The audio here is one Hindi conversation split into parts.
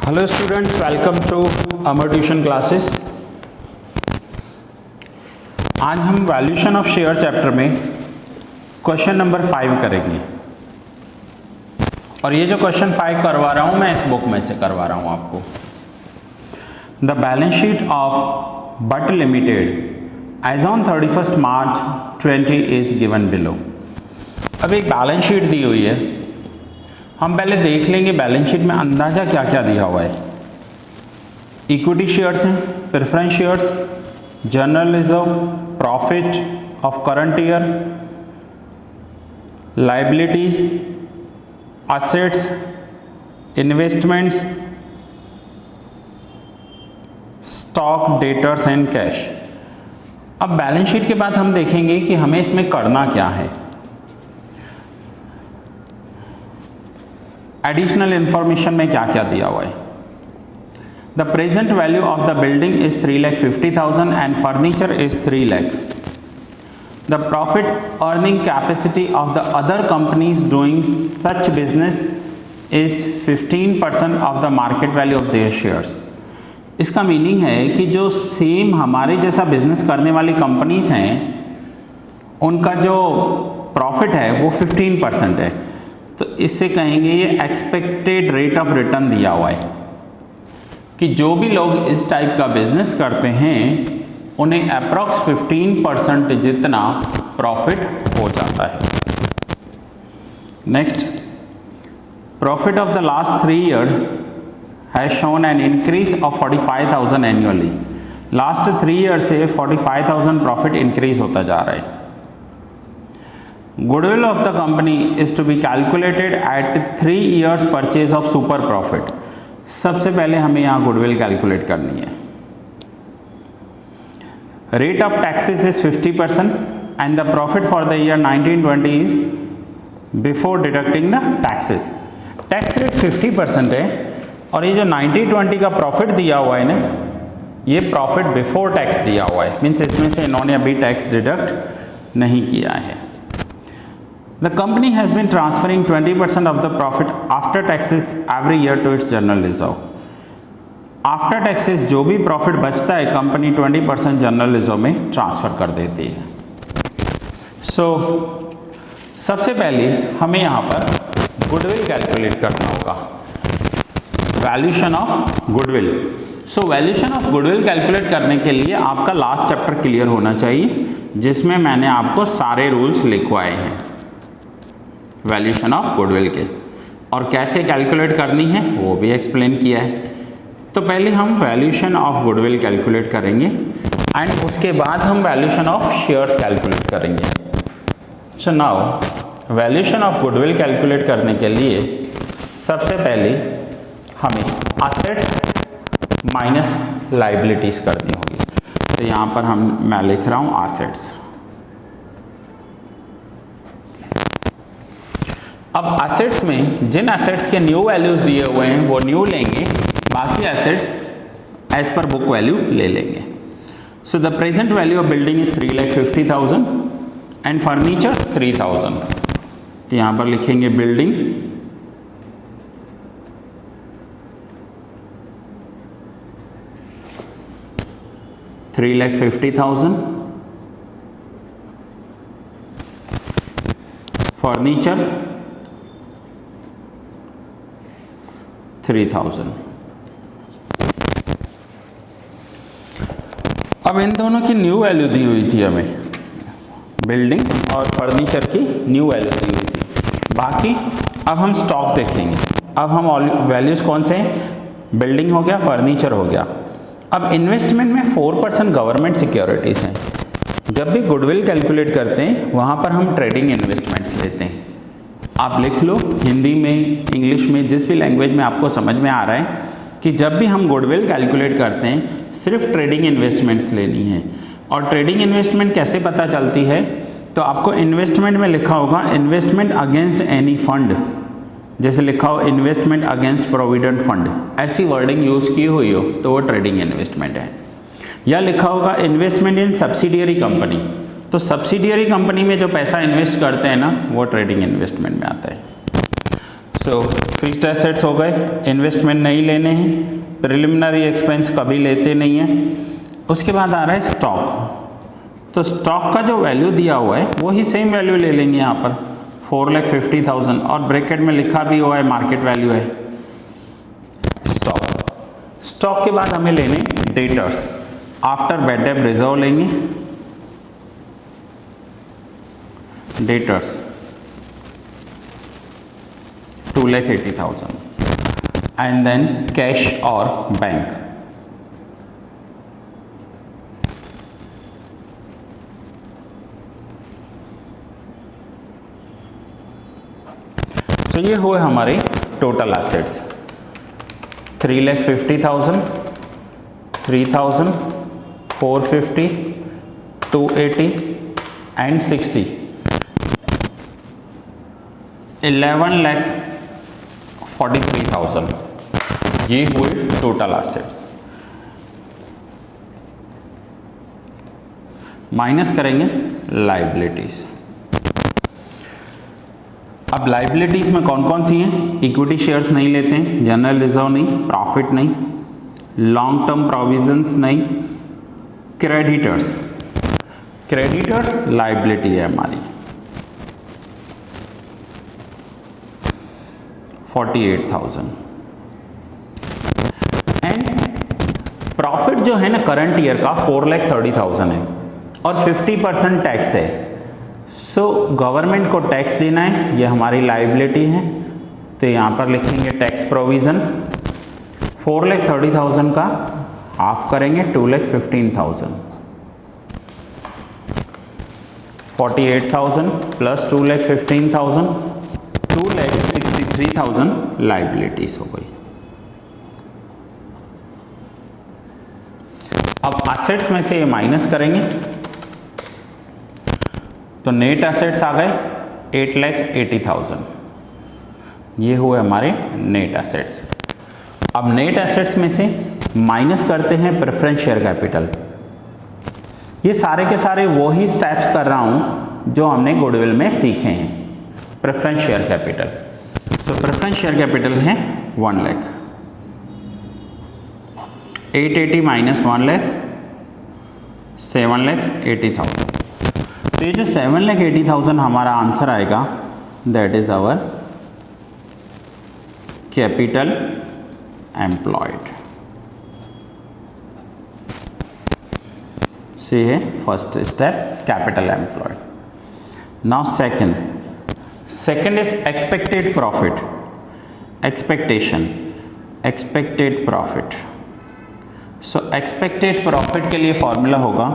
Hello students, welcome to Amar tuition classes. आज हम वैल्यूएशन ऑफ शेयर चैप्टर में क्वेश्चन नंबर 5 करेंगे। और ये जो क्वेश्चन 5 करवा रहा हूँ मैं इस बुक में से करवा रहा हूँ आपको। The balance sheet of but limited as on 31 March 20 is given below. अब एक बैलेंस शीट दी हुई है, हम पहले देख लेंगे बैलेंस शीट में अंदाजा क्या क्या दिया हुआ है। इक्विटी शेयर्स हैं, preference shares, general reserve, profit of current year, liabilities, assets, investments, stock, debtors and cash. अब बैलेंस शीट के बाद हम देखेंगे कि हमें इसमें करना क्या है। एडिशनल इंफॉर्मेशन में क्या क्या दिया हुआ है। The present value of the building is 3,50,000 and furniture is 3 lakh. The profit earning capacity of the other companies doing such business is 15% of the market value of their shares. इसका मीनिंग है कि जो सेम हमारे जैसा बिजनेस करने वाली कंपनीज हैं उनका जो प्रॉफिट है वो 15% है। तो इससे कहेंगे ये एक्सपेक्टेड रेट ऑफ रिटर्न दिया हुआ है कि जो भी लोग इस टाइप का बिजनेस करते हैं उन्हें अप्रॉक्स 15% जितना प्रॉफिट हो जाता है। Next, profit of the last 3 year has shown an increase of 45,000 annually. Last 3 year से 45,000 प्रॉफिट इंक्रीज होता जा रहा है। Goodwill of the company is to be calculated at 3 years purchase of super profit। सबसे पहले हमें यहाँ गुडविल कैलकुलेट करनी है। Rate of taxes is 50% and the profit for the year 1920 is before deducting the taxes. Tax rate 50% है और ये जो 1920 का प्रॉफिट दिया हुआ है ना, ये प्रॉफिट बिफोर टैक्स दिया हुआ है, मीन्स इसमें से इन्होंने अभी टैक्स डिडक्ट नहीं किया है। The company has been transferring 20% of the profit after taxes every year to its general reserve। After taxes जो भी प्रॉफिट बचता है कंपनी 20% जनरल रिजर्व में ट्रांसफ़र कर देती है। सबसे पहले हमें यहाँ पर गुडविल कैलकुलेट करना होगा, valuation of goodwill. Valuation of goodwill calculate करने के लिए आपका लास्ट चैप्टर क्लियर होना चाहिए जिसमें मैंने आपको सारे रूल्स लिखवाए हैं वैल्यूएशन ऑफ गुडविल के, और कैसे कैलकुलेट करनी है वो भी एक्सप्लेन किया है। तो पहले हम वैल्यूएशन ऑफ गुडविल कैलकुलेट करेंगे एंड उसके बाद हम वैल्यूएशन ऑफ शेयर्स कैलकुलेट करेंगे। Now valuation of goodwill calculate करने के लिए सबसे पहले हमें असेट्स माइनस लाइबिलिटीज करनी होगी। तो यहाँ पर मैं लिख रहा हूँ असेट्स। अब एसेट्स में जिन एसेट्स के न्यू वैल्यूज दिए हुए हैं वो न्यू लेंगे, बाकी एसेट्स एज पर बुक वैल्यू ले लेंगे। So the present value of building is 3,50,000 and furniture 3,000। तो यहाँ पर लिखेंगे बिल्डिंग $3,50,000, फर्नीचर 3,000। अब इन दोनों की न्यू वैल्यू दी हुई थी हमें, बिल्डिंग और फर्नीचर की न्यू वैल्यू दी हुई थी। बाकी अब हम स्टॉक देखेंगे। अब हम वैल्यूज कौन से हैं, बिल्डिंग हो गया, फर्नीचर हो गया। अब इन्वेस्टमेंट में 4% गवर्नमेंट सिक्योरिटीज़ हैं। जब भी गुडविल कैलकुलेट करते हैं वहाँ पर हम ट्रेडिंग इन्वेस्टमेंट्स लेते हैं। आप लिख लो हिंदी में, इंग्लिश में, जिस भी लैंग्वेज में आपको समझ में आ रहा है कि जब भी हम गुडविल कैलकुलेट करते हैं सिर्फ ट्रेडिंग इन्वेस्टमेंट्स लेनी है। और ट्रेडिंग इन्वेस्टमेंट कैसे पता चलती है, तो आपको इन्वेस्टमेंट में लिखा होगा इन्वेस्टमेंट अगेंस्ट एनी फंड, जैसे लिखा हो इन्वेस्टमेंट अगेंस्ट प्रोविडेंट फंड, ऐसी वर्डिंग यूज़ की हुई हो तो वो ट्रेडिंग इन्वेस्टमेंट है। या लिखा होगा इन्वेस्टमेंट इन सब्सिडियरी कंपनी, तो सब्सिडियरी कंपनी में जो पैसा इन्वेस्ट करते हैं ना वो ट्रेडिंग इन्वेस्टमेंट में आता है। फिक्स्ड एसेट्स हो गए, इन्वेस्टमेंट नहीं लेने हैं, प्रिलिमिनरी एक्सपेंस कभी लेते नहीं हैं। उसके बाद आ रहा है स्टॉक। तो स्टॉक का जो वैल्यू दिया हुआ है वही सेम वैल्यू ले लेंगे यहाँ पर 4,50,000 और ब्रैकेट में लिखा भी हुआ है मार्केट वैल्यू है स्टॉक। स्टॉक के बाद हमें लेने debtors, after bad debt reserve लेंगे debtors 2,80,000 and then cash or bank. तो ये हुए हमारे टोटल एसेट्स 3,50,000, 3,000, 450, 280 and 60, 11,43,000 ये हुए टोटल एसेट्स। माइनस करेंगे लाइबिलिटीज। अब लाइबिलिटीज में कौन कौन सी हैं? इक्विटी शेयर्स नहीं लेते हैं, जनरल रिजर्व नहीं, प्रॉफिट नहीं, लॉन्ग टर्म प्रोविजंस नहीं, क्रेडिटर्स। क्रेडिटर्स लाइबिलिटी है हमारी 48,000 एंड प्रॉफिट जो है ना करंट ईयर का 4,30,000 है और 50% टैक्स है। सो गवर्नमेंट को टैक्स देना है, ये हमारी लाइबिलिटी है। तो यहाँ पर लिखेंगे टैक्स प्रोविज़न 4,30,000 का हाफ करेंगे 2,15,000, 48,000 प्लस 2,15,000 2,63,000 लाइबिलिटीज हो गई। अब एसेट्स में से ये माइनस करेंगे तो नेट एसेट्स आ गए 8,80,000, ये हुए हमारे नेट एसेट्स। अब नेट एसेट्स में से माइनस करते हैं प्रेफरेंस शेयर कैपिटल। ये सारे के सारे वही स्टेप्स कर रहा हूं जो हमने गुडविल में सीखे हैं। प्रेफरेंस शेयर कैपिटल, सो प्रेफरेंस शेयर कैपिटल है 1 लाख, 880 माइनस 1 लाख 7,80,000। तो ये जो 7,80,000 हमारा आंसर आएगा that is our capital employed. से है first step capital employed. Now second is expected profit, expected profit. So expected profit के लिए फॉर्मूला होगा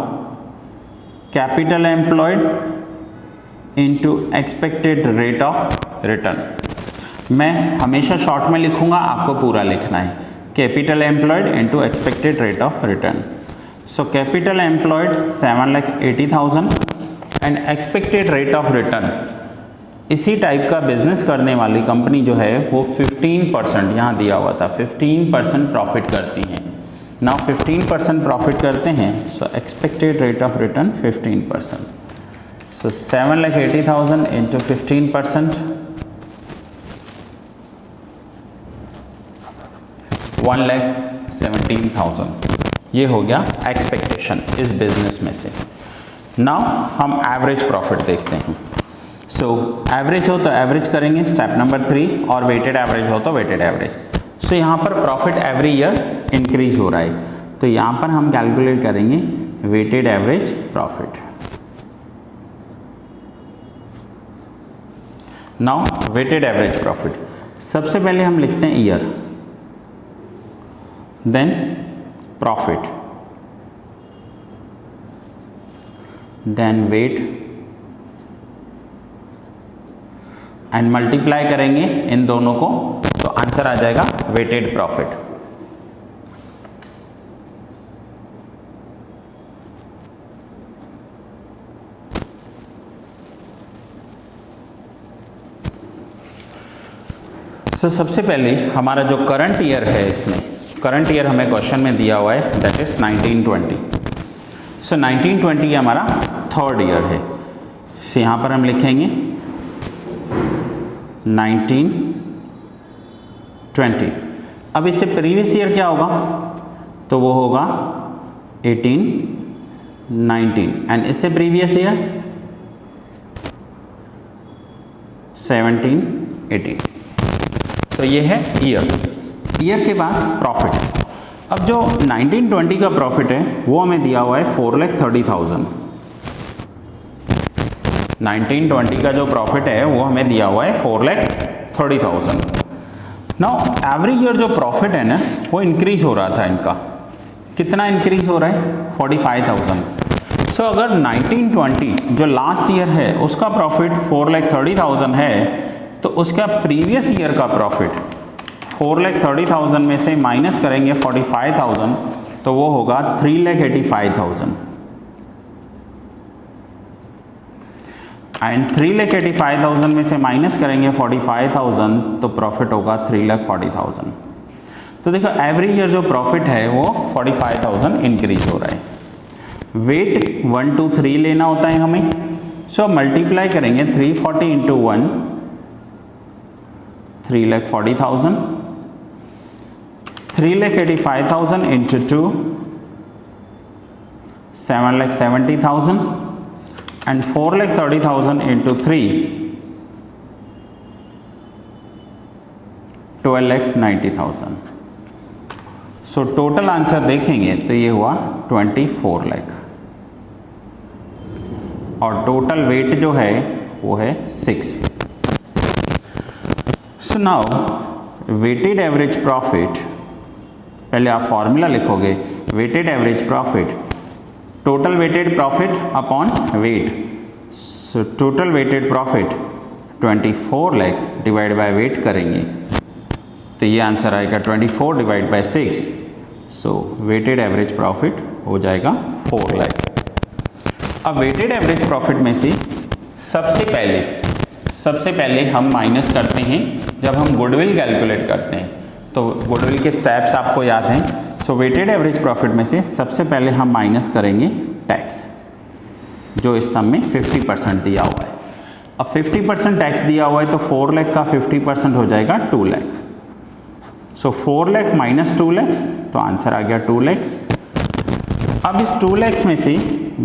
capital employed into expected rate of return. मैं हमेशा शॉर्ट में लिखूंगा, आपको पूरा लिखना है। Capital employed into expected rate of return. So capital employed 7,80,000 and expected rate of return. इसी टाइप का बिजनेस करने वाली कंपनी जो है वो 15%, यहाँ दिया हुआ था 15% प्रॉफिट करती हैं। नाउ 15% प्रॉफिट करते हैं, सो expected rate of return 15%। So 7,80,000 into 15%, 1,17,000 ये हो गया एक्सपेक्टेशन इस बिजनेस में से। नाउ हम एवरेज प्रॉफिट देखते हैं। सो एवरेज हो तो एवरेज करेंगे स्टेप नंबर 3 और वेटेड एवरेज हो तो वेटेड एवरेज। सो यहाँ पर प्रॉफिट एवरी ईयर इंक्रीज हो रहा है, तो यहाँ पर हम कैलकुलेट करेंगे weighted average profit. Now weighted average profit, सबसे पहले हम लिखते हैं year, then profit, then weight and multiply करेंगे इन दोनों को, तो आंसर आ जाएगा वेटेड प्रॉफिट। सो सबसे पहले हमारा जो करंट ईयर है, इसमें करंट ईयर हमें क्वेश्चन में दिया हुआ है दैट इज 1920। सो 1920 हमारा थर्ड ईयर है। सो यहाँ पर हम लिखेंगे 1920 20। अब इससे प्रीवियस ईयर क्या होगा, तो वो होगा 18, 19 एंड इससे प्रीवियस ईयर 17, 18। तो ये है ईयर के बाद प्रॉफिट। अब जो 1920 का प्रॉफिट है वो हमें दिया हुआ है 4,30,000। 1920 का जो प्रॉफिट है वो हमें दिया हुआ है 4,30,000। नाउ एवरी ईयर जो प्रॉफिट है ना वो इंक्रीज हो रहा था इनका। कितना इंक्रीज हो रहा है, 45,000। सो अगर 1920 जो लास्ट ईयर है उसका प्रॉफिट 4,30,000 है तो उसका प्रीवियस ईयर का प्रॉफिट 4,30,000 में से माइनस करेंगे 45,000 तो वो होगा 3,85,000 एंड 3,85,000 में से माइनस करेंगे 45,000 तो प्रॉफिट होगा 3,40,000। तो देखो एवरी ईयर जो प्रॉफिट है वो 45,000 इंक्रीज हो रहा है। वेट 1 to 3 लेना होता है हमें। सो मल्टीप्लाई करेंगे 340 into 1 3,40,000, 3,85,000 into 2 7,70,000 and 4,30,000 into 3 12,90,000। So total answer देखेंगे तो ये हुआ 24 लाख और टोटल वेट जो है वो है 6। So now weighted average profit, पहले आप फॉर्मूला लिखोगे weighted average profit, total weighted profit upon weight. So total weighted profit 24 lakh divide by weight करेंगे तो ये आंसर आएगा 24 divide by 6। So weighted average profit हो जाएगा 4 लाख। अब वेटेड एवरेज प्रॉफिट में से सबसे पहले हम माइनस करते हैं जब हम गुडविल कैलकुलेट करते हैं। तो गुडविल के स्टेप्स आपको याद हैं। सो वेटेड एवरेज प्रॉफिट में से सबसे पहले हम माइनस करेंगे टैक्स जो इस सम में 50% दिया हुआ है। अब 50% टैक्स दिया हुआ है तो 4 लाख का 50% हो जाएगा 2 लाख। सो 4 लाख माइनस 2 लाख तो आंसर आ गया 2 लाख। अब इस 2 लाख में से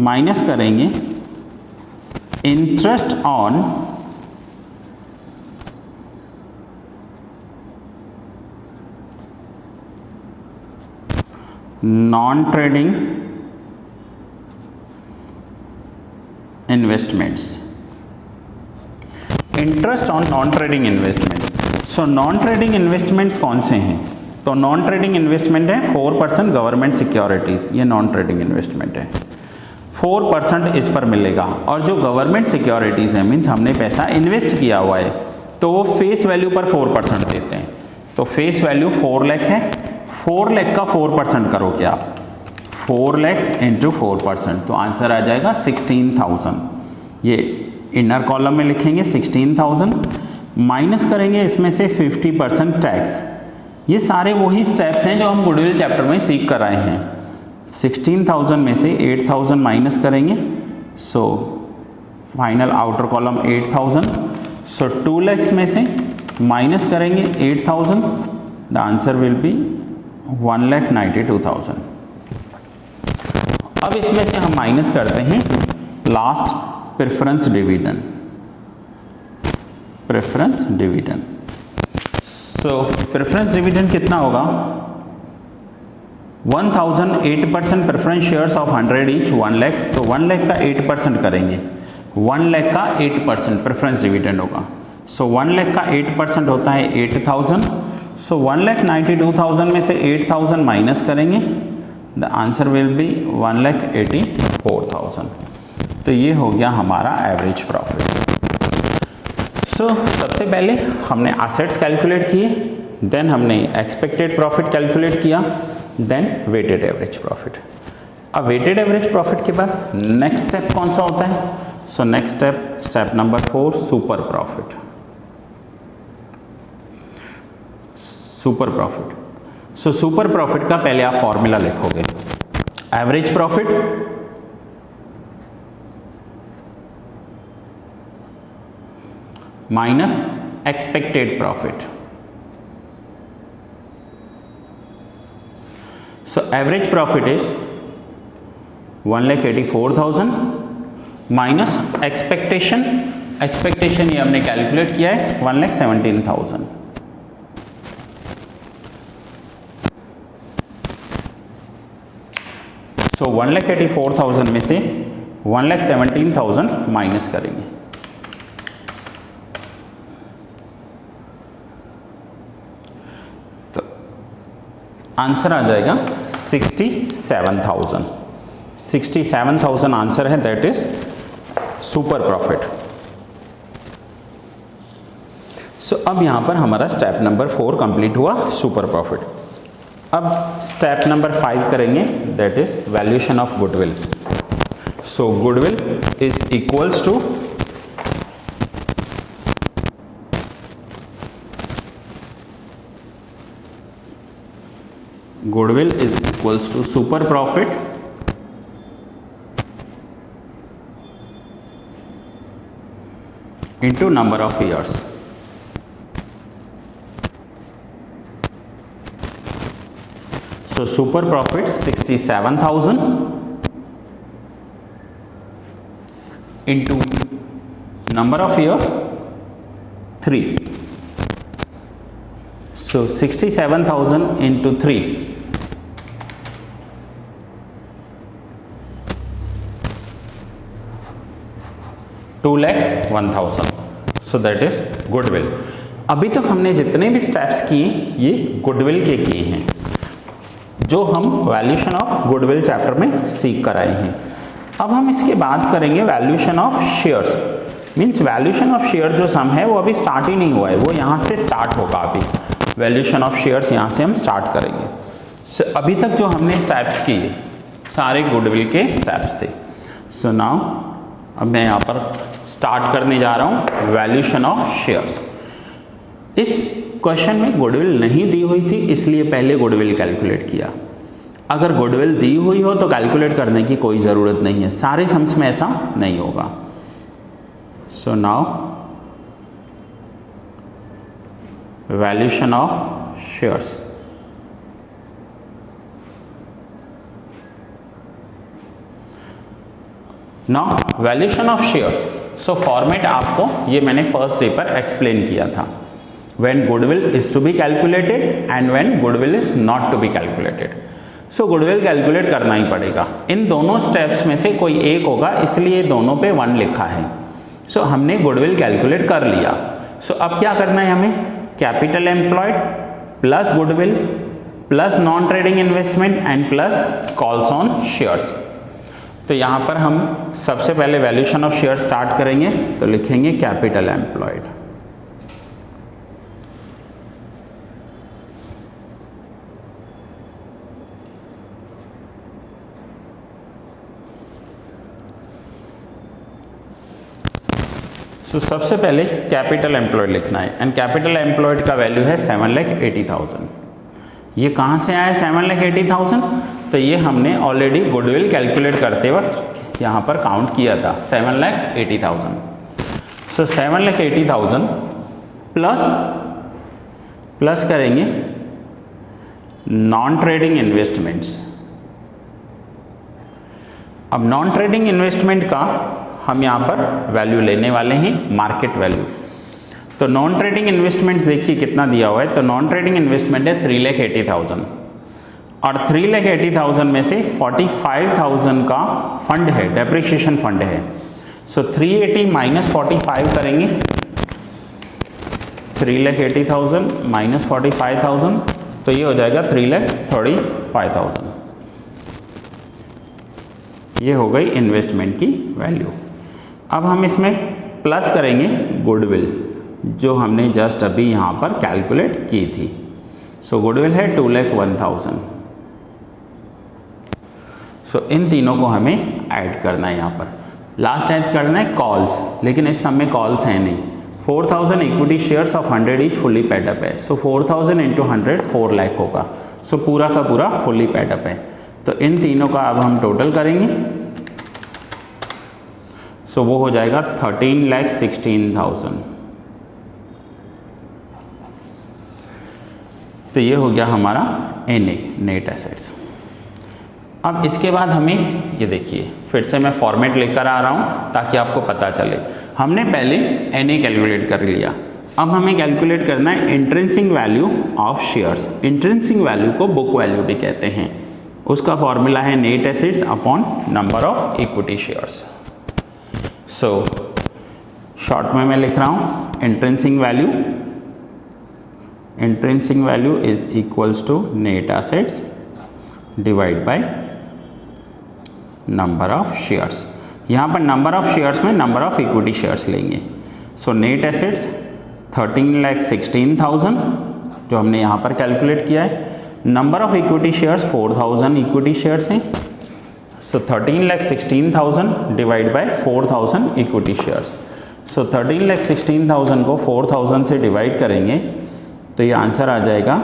माइनस करेंगे interest on non trading investments, interest on non trading investment. So non trading investments कौन से हैं, तो नॉन ट्रेडिंग इन्वेस्टमेंट है 4% गवर्नमेंट सिक्योरिटीज, ये नॉन ट्रेडिंग इन्वेस्टमेंट है। 4% इस पर मिलेगा और जो गवर्नमेंट सिक्योरिटीज है मीन्स हमने पैसा इन्वेस्ट किया हुआ है तो वो फेस वैल्यू पर 4% देते हैं। तो फेस वैल्यू 4 लाख है, 4 लाख का 4% करोगे आप, 4 लाख इंटू 4% तो आंसर आ जाएगा 16,000। ये इनर कॉलम में लिखेंगे 16,000, माइनस करेंगे इसमें से 50% टैक्स। ये सारे वही स्टेप्स हैं जो हम गुडविल चैप्टर में सीख कर आए हैं। 16,000 में से 8,000 माइनस करेंगे सो फाइनल आउटर कॉलम 8,000। सो 2 lakhs में से माइनस करेंगे 8,000 द आंसर विल बी 1,92,000। अब इसमें से हम माइनस करते हैं लास्ट प्रेफरेंस डिविडेंड। सो प्रेफरेंस डिविडेंड कितना होगा, 1,008% preference shares of 100 each 1 lakh, तो 1 लाख का 8% करेंगे, 1 लाख का 8% प्रेफरेंस डिविडेंड होगा। सो 1 लाख का 8% होता है 8,000। सो 1,92,000 में से 8,000 माइनस करेंगे द आंसर विल बी 1,84,000। तो ये हो गया हमारा एवरेज प्रॉफिट। सो सबसे पहले हमने एसेट्स कैलकुलेट किए, देन हमने एक्सपेक्टेड प्रॉफिट कैलकुलेट किया, देन वेटेड एवरेज प्रॉफिट। अब वेटेड एवरेज प्रॉफिट के बाद नेक्स्ट स्टेप कौन सा होता है, so next step number 4 super profit. So super profit का पहले आप फॉर्मूला लिखोगे, average profit minus expected profit so average profit is 1,84,000 minus expectation ये हमने कैलकुलेट किया है 1,17,000। सो 1,84,000 में से 1,17,000 माइनस करेंगे, तो आंसर आ जाएगा 67,000। 67,000 आंसर है, that is super profit. So अब यहां पर हमारा स्टेप नंबर 4 कंप्लीट हुआ, सुपर प्रॉफिट। अब स्टेप नंबर 5 करेंगे, that is valuation of goodwill. So goodwill is equals to super profit into number of years। So super profit 67,000 into number of years 3। So 67,000 into 3, $2,01,000। So that is goodwill. अभी तक हमने जितने भी स्टेप्स किए ये गुडविल के किए हैं, जो हम वैल्यूएशन ऑफ गुडविल चैप्टर में सीख कर आए हैं। अब हम इसके बाद करेंगे valuation of shares. Means valuation of share जो सम है वो अभी स्टार्ट ही नहीं हुआ है, वो यहाँ से स्टार्ट होगा। अभी वैल्यूएशन ऑफ शेयर्स यहाँ से हम स्टार्ट करेंगे। सो अभी तक जो हमने स्टेप्स किए सारे गुडविल के स्टेप्स थे। सो नाउ अब मैं यहाँ पर स्टार्ट करने जा रहा हूँ वैल्यूएशन ऑफ शेयर्स। इस क्वेश्चन में गुडविल नहीं दी हुई थी, इसलिए पहले गुडविल कैलकुलेट किया। अगर गुडविल दी हुई हो तो कैलकुलेट करने की कोई ज़रूरत नहीं है, सारे सम्स में ऐसा नहीं होगा। So now valuation of shares. Now valuation of shares. So format आपको ये मैंने फर्स्ट डे पर एक्सप्लेन किया था। When goodwill is to be calculated and when goodwill is not to be calculated. So goodwill calculate करना ही पड़ेगा। इन दोनों स्टेप्स में से कोई एक होगा, इसलिए दोनों पे 1 लिखा है। सो हमने गुडविल कैलकुलेट कर लिया। सो अब क्या करना है हमें? Capital employed plus goodwill plus non trading investment and plus calls on shares. तो यहाँ पर हम सबसे पहले वैल्यूएशन ऑफ शेयर स्टार्ट करेंगे, तो लिखेंगे कैपिटल एम्प्लॉयड। तो सबसे पहले कैपिटल एम्प्लॉयड लिखना है एंड कैपिटल एम्प्लॉयड का वैल्यू है 7,80,000। ये कहाँ से आया 7,80,000? तो ये हमने ऑलरेडी गुडविल कैलकुलेट करते वक्त यहाँ पर काउंट किया था 7,80,000। सो 7,80,000 प्लस करेंगे नॉन ट्रेडिंग इन्वेस्टमेंट्स। अब नॉन ट्रेडिंग इन्वेस्टमेंट का हम यहाँ पर वैल्यू लेने वाले हैं मार्केट वैल्यू। तो नॉन ट्रेडिंग इन्वेस्टमेंट्स देखिए कितना दिया हुआ है। तो नॉन ट्रेडिंग इन्वेस्टमेंट है 3,80,000 और 3,80,000 में से 45,000 का फंड है, डेप्रिसिएशन फंड है। सो 380 माइनस 45 करेंगे, 3,80,000 माइनस 45,000, तो ये हो जाएगा 3,35,000। ये हो गई इन्वेस्टमेंट की वैल्यू। अब हम इसमें प्लस करेंगे गुडविल जो हमने जस्ट अभी यहाँ पर कैलकुलेट की थी। सो गुडविल है 2,01,000। सो इन तीनों को हमें ऐड करना है। यहाँ पर लास्ट ऐड करना है कॉल्स, लेकिन इस सब में कॉल्स हैं नहीं। 4,000 equity shares of 100 each fully paid up है। सो 4,000 इंटू 100 4 लाख होगा। सो पूरा का पूरा फुल्ली पेड अप है। तो इन तीनों का अब हम टोटल करेंगे। सो वो हो जाएगा 13,16,000। तो ये हो गया हमारा NA नेट एसेट्स। अब इसके बाद हमें ये देखिए, फिर से मैं फॉर्मेट लेकर आ रहा हूँ ताकि आपको पता चले। हमने पहले NA कैलकुलेट कर लिया, अब हमें कैलकुलेट करना है intrinsic value of shares. Intrinsic value को बुक वैल्यू भी कहते हैं। उसका फॉर्मूला है net assets upon number of equity shares. So short में मैं लिख रहा हूँ intrinsic value is equals to net assets divide by number of shares. यहाँ पर नंबर ऑफ शेयर्स में नंबर ऑफ इक्विटी शेयर्स लेंगे। सो नेट एसेट्स 13,16,000 जो हमने यहाँ पर कैलकुलेट किया है। Number of equity shares 4,000 equity shares हैं। सो 13,16,000 डिवाइड बाय 4,000 इक्विटी शेयर्स। सो 13,16,000 को 4,000 से डिवाइड करेंगे तो ये आंसर आ जाएगा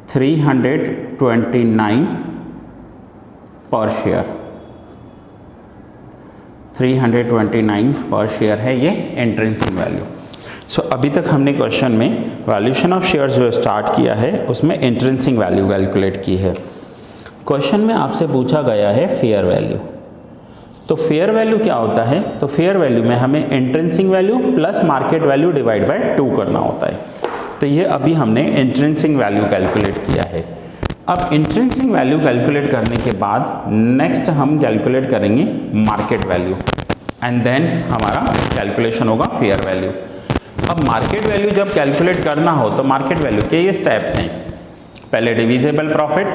329 पर शेयर। 329 पर शेयर है ये इंट्रिंसिक वैल्यू। सो अभी तक हमने क्वेश्चन में वैल्यूएशन ऑफ शेयर्स जो स्टार्ट किया है उसमें इंट्रिंसिक वैल्यू कैलकुलेट की है। क्वेश्चन में आपसे पूछा गया है फेयर वैल्यू। तो फेयर वैल्यू क्या होता है? तो फेयर वैल्यू में हमें intrinsic value plus market value divide by 2 करना होता है। तो ये अभी हमने इंट्रिंसिक वैल्यू कैलकुलेट किया है। अब इंट्रिंसिक वैल्यू कैलकुलेट करने के बाद नेक्स्ट हम कैलकुलेट करेंगे मार्केट वैल्यू एंड देन हमारा कैलकुलेशन होगा फेयर वैल्यू। अब मार्केट वैल्यू जब कैलकुलेट करना हो तो मार्केट वैल्यू के ये स्टेप्स हैं। पहले divisible profit,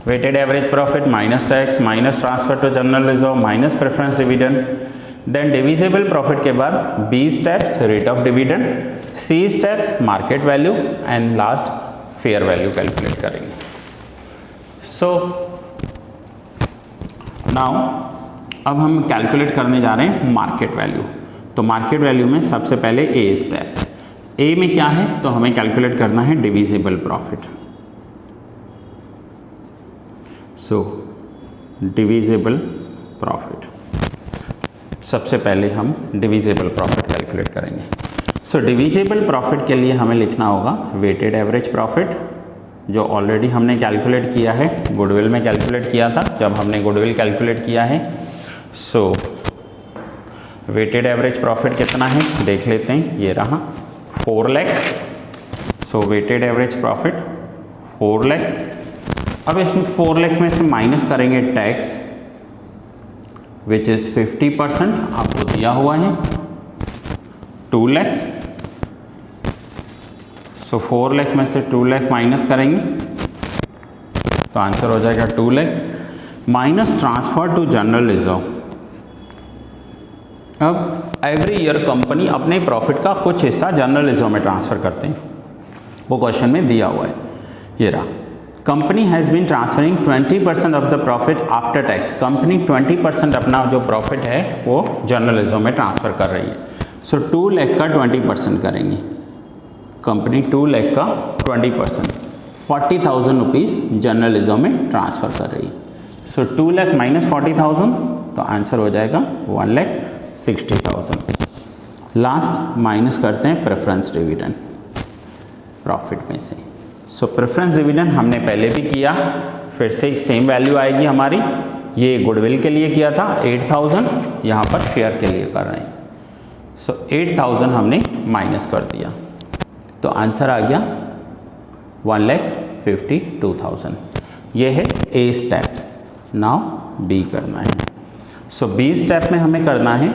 weighted average profit minus tax minus transfer to general reserve minus preference dividend. Then divisible profit के बाद B steps rate of dividend, C step market value and last fair value calculate करेंगे। सो नाउ अब हम कैलकुलेट करने जा रहे हैं मार्केट वैल्यू। तो मार्केट वैल्यू में सबसे पहले A स्टेप। A में क्या है? तो हमें कैलकुलेट करना है डिविजिबल प्रॉफिट। सो डिविजिबल प्रॉफिट, सबसे पहले हम डिविजिबल प्रॉफिट कैलकुलेट करेंगे। सो डिविजिबल प्रॉफिट के लिए हमें लिखना होगा वेटेड एवरेज प्रॉफिट, जो ऑलरेडी हमने कैलकुलेट किया है, गुडविल में कैलकुलेट किया था जब हमने गुडविल कैलकुलेट किया है। सो वेटेड एवरेज प्रॉफिट कितना है देख लेते हैं, ये रहा 4 लाख। सो वेटेड एवरेज प्रॉफिट 4 लाख। अब इसमें 4 लाख में से माइनस करेंगे टैक्स विच इज़ 50%, आपको दिया हुआ है 2 लाख। सो 4 लाख में से 2 लाख माइनस करेंगे तो आंसर हो जाएगा 2 lakh minus transfer to general reserve. अब एवरी ईयर कंपनी अपने प्रॉफिट का कुछ हिस्सा जनरल रिजर्व में ट्रांसफ़र करते हैं, वो क्वेश्चन में दिया हुआ है। ये रहा, company has been transferring 20% of the profit after tax. Company 20% अपना जो प्रॉफिट है वो जनरल रिजर्व में ट्रांसफ़र कर रही है। सो 2 लाख का 20% करेंगे, कंपनी 2 लाख का 20% 40,000 रुपीज़ जनरल रिजर्व में ट्रांसफ़र कर रही है। सो 2 लाख माइनस 40,000 तो आंसर हो जाएगा 1,60,000। लास्ट माइनस करते हैं प्रेफरेंस डिविडेंड प्रॉफिट में से। सो प्रेफरेंस डिविडेंड हमने पहले भी किया, फिर से सेम वैल्यू आएगी हमारी। ये गुडविल के लिए किया था 8,000, यहाँ पर शेयर के लिए कर रहे हैं। सो 8,000 हमने माइनस कर दिया तो आंसर आ गया 1,52,000। ये है A स्टेप। नाउ B करना है। सो B स्टेप में हमें करना है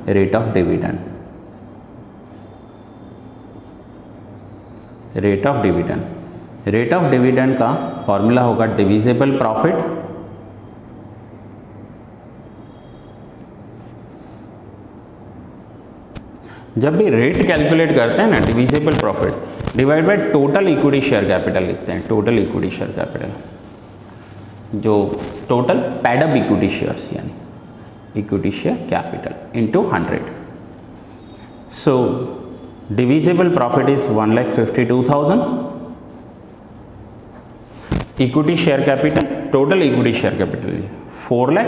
rate of dividend. Rate of dividend का फॉर्मूला होगा डिविजिबल प्रॉफिट जब भी रेट कैलकुलेट करते हैं ना, divisible profit divide by total equity share capital लिखते हैं। टोटल इक्विटी शेयर कैपिटल, जो total paid up equity shares यानी equity share capital into 100। So divisible profit is 1,52,000। Equity share capital, total equity share capital 4 lakh.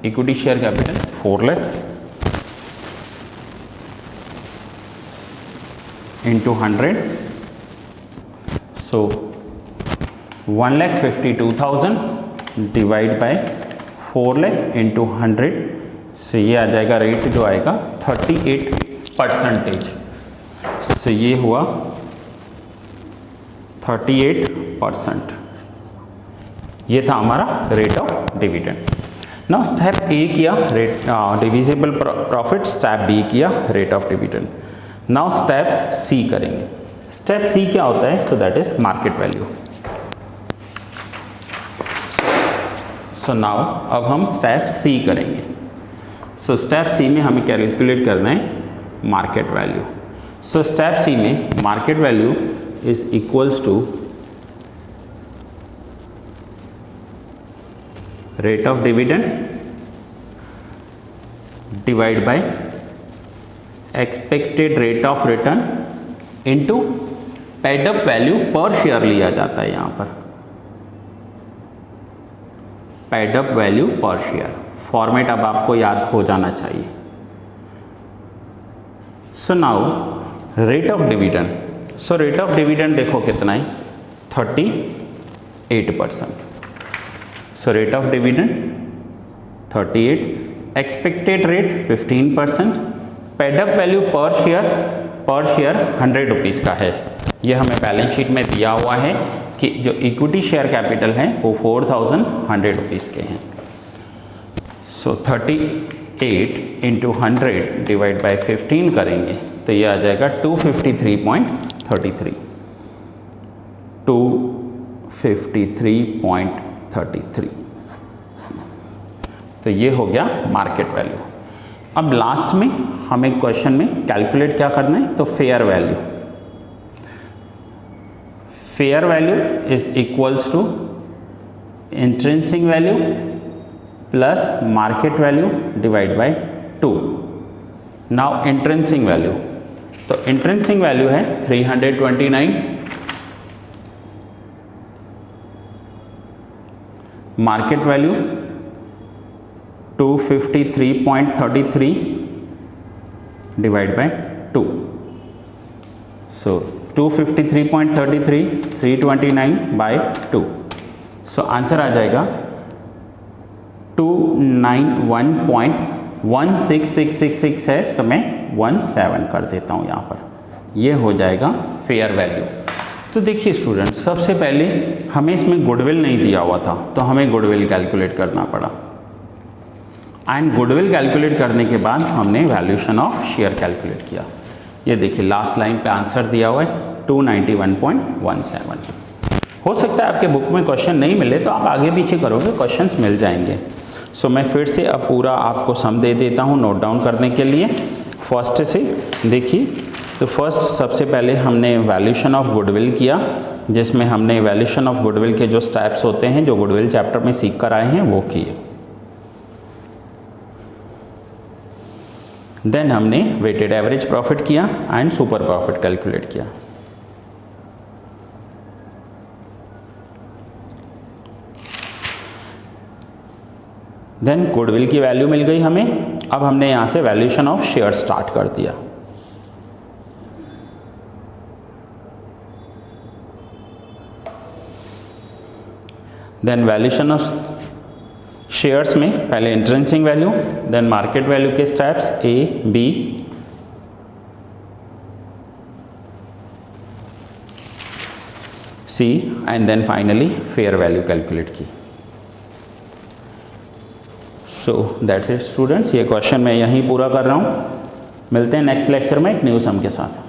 Equity share capital 4 lakh into 100 so 1,52,000 divide by 4 lakh into 100 से ये आ जाएगा रेट जो आएगा 38%। सो ये हुआ 38%। ये था हमारा rate of dividend. Now step A किया rate divisible profit, step B किया rate of dividend. Now step C करेंगे। स्टेप सी क्या होता है? So that is market value. So now अब हम स्टेप सी करेंगे। सो स्टेप सी में हमें कैलकुलेट करना है market value. So step C में market value is equals to rate of dividend divide by expected rate of return into paid up value per share लिया जाता है यहाँ पर, paid up value per share. Format अब आपको याद हो जाना चाहिए। So now rate of dividend. So rate of dividend देखो कितना है, 38%। So rate of dividend 38, expected rate 15%, paid up value per share 100 rupees का है। ये हमें बैलेंस शीट में दिया हुआ है कि जो इक्विटी शेयर कैपिटल है वो 4,100 रुपीज़ के हैं। सो 38 इंटू 100 डिवाइड बाई 15 करेंगे तो ये आ जाएगा 253.33। 253.33। तो ये हो गया मार्केट वैल्यू। अब लास्ट में हमें क्वेश्चन में कैलकुलेट क्या करना है? तो fair value. Fair value is equals to intrinsic value plus market value divide by 2। Now intrinsic value, तो इंट्रिंसिक वैल्यू है 329, market value 253.33 divide by 2। So 253.33 329 by 2। So answer आ जाएगा 291.16666 है, तो मैं 17 कर देता हूँ यहाँ पर। ये हो जाएगा फेयर वैल्यू। तो देखिए स्टूडेंट, सबसे पहले हमें इसमें गुडविल नहीं दिया हुआ था, तो हमें गुडविल कैलकुलेट करना पड़ा। एंड गुडविल कैलकुलेट करने के बाद हमने वैल्यूएशन ऑफ शेयर कैलकुलेट किया। ये देखिए लास्ट लाइन पे आंसर दिया हुआ है 291.17। हो सकता है आपके बुक में क्वेश्चन नहीं मिले तो आप आगे पीछे करोगे, क्वेश्चंस मिल जाएंगे। सो मैं फिर से अब पूरा आपको सम दे देता हूँ नोट डाउन करने के लिए। फर्स्ट से देखिए, तो फर्स्ट सबसे पहले हमने वैल्यूएशन ऑफ गुडविल किया, जिसमें हमने वैल्यूएशन ऑफ गुडविल के जो स्टेप्स होते हैं जो गुडविल चैप्टर में सीख कर आए हैं वो किए। देन हमने वेटेड एवरेज प्रॉफिट किया एंड सुपर प्रॉफिट कैलकुलेट किया। देन गुडविल की वैल्यू मिल गई हमें। अब हमने यहां से वैल्यूएशन ऑफ शेयर स्टार्ट कर दिया। देन वैल्यूएशन ऑफ शेयर्स में पहले intrinsic value, then market value के steps A B, C and then finally fair value calculate की। सो दैट्स इट स्टूडेंट्स, ये क्वेश्चन मैं यहीं पूरा कर रहा हूँ। मिलते हैं नेक्स्ट लेक्चर में एक न्यू सम के साथ।